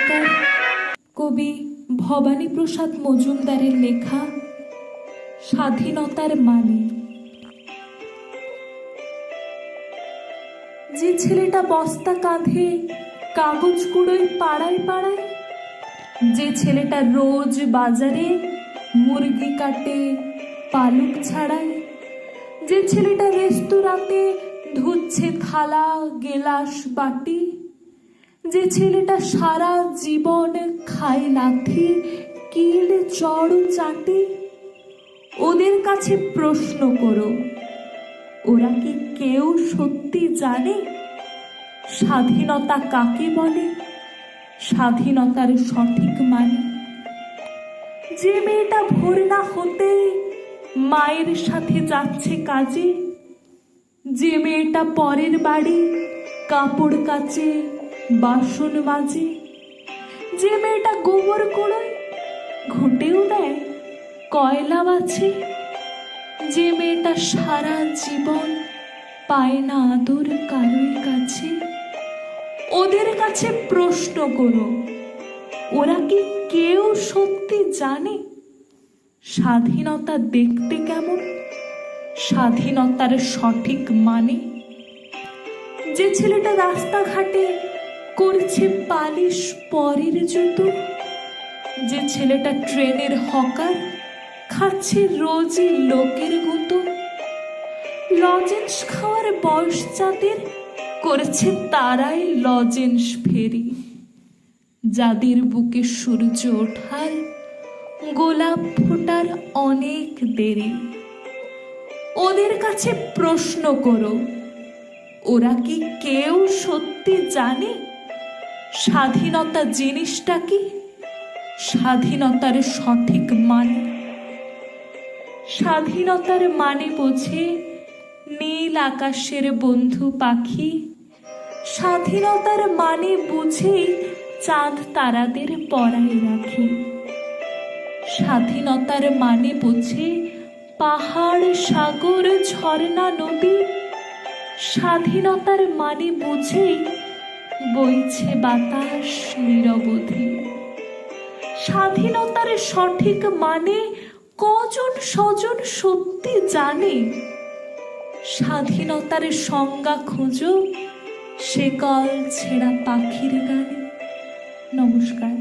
নমস্কার। কবি ভবানীপ্রসাদ মজুমদারের লেখা স্বাধীনতার মানে। যে ছেলেটা বস্তা কাঁধে কাগজ কুড়োয় পাড়ায় পাড়ায়, যে ছেলেটা রোজ বাজারে মুরগি কাটে পালক ছাড়ায়, যে ছেলেটা রেস্তোরাঁতে ধুচ্ছে থালা গেলাস বাটি, যে ছেলেটা সারা জীবন খায় লাথি কিল চড় চাটি, ওদের কাছে প্রশ্ন করো, ওরা কি কেউ সত্যি জানে স্বাধীনতা কাকে বলে, স্বাধীনতার সঠিক মানে? যে মেয়েটা ভোর না হতে মায়ের সাথে যাচ্ছে কাজে, যে মেয়েটা পরের বাড়ি কাপড় কাচে বাসন মাজে, যে মেয়েটা গোবর কুড়োয় ঘুঁটেও দেয় কয়লা বাছে, যে মেয়েটা সারা জীবন পায় না আদর কারোর কাছে, ওদের কাছে প্রশ্ন করো, ওরা কি কেউ সত্যি জানে স্বাধীনতা দেখতে কেমন, স্বাধীনতার সঠিক মানে? যে ছেলেটা রাস্তাঘাটে করছে পালিশ পরের জুতো, যে ছেলেটা ট্রেনের হকার খাচ্ছে রোজই লোকের গুঁতো, লজেন্স খাওয়ার বয়স যাদের করেছে তারাই লজেন্স ফেরি, যাদের বুকে সূর্য ওঠার গোলাপ ফোটার অনেক দেরি, ওদের কাছে প্রশ্ন করো, ওরা কি কেউ সত্যি জানে স্বাধীনতা জিনিসটা কি, স্বাধীনতার সঠিক মানে? স্বাধীনতার মানে বোঝে নীল আকাশের বন্ধু পাখি, স্বাধীনতার মানে বুঝেই চাঁদ তারাদের পরায় রাখি, স্বাধীনতার মানে বোঝে পাহাড় সাগর ঝর্ণা নদী, স্বাধীনতার মানে বুঝেই বইছে বাতাস নিরবধি। স্বাধীনতার সঠিক মানে কজন স্বজন সত্যি জানে, স্বাধীনতার সংজ্ঞা খুঁজো সে কল ছেঁড়া পাখির গানে। নমস্কার।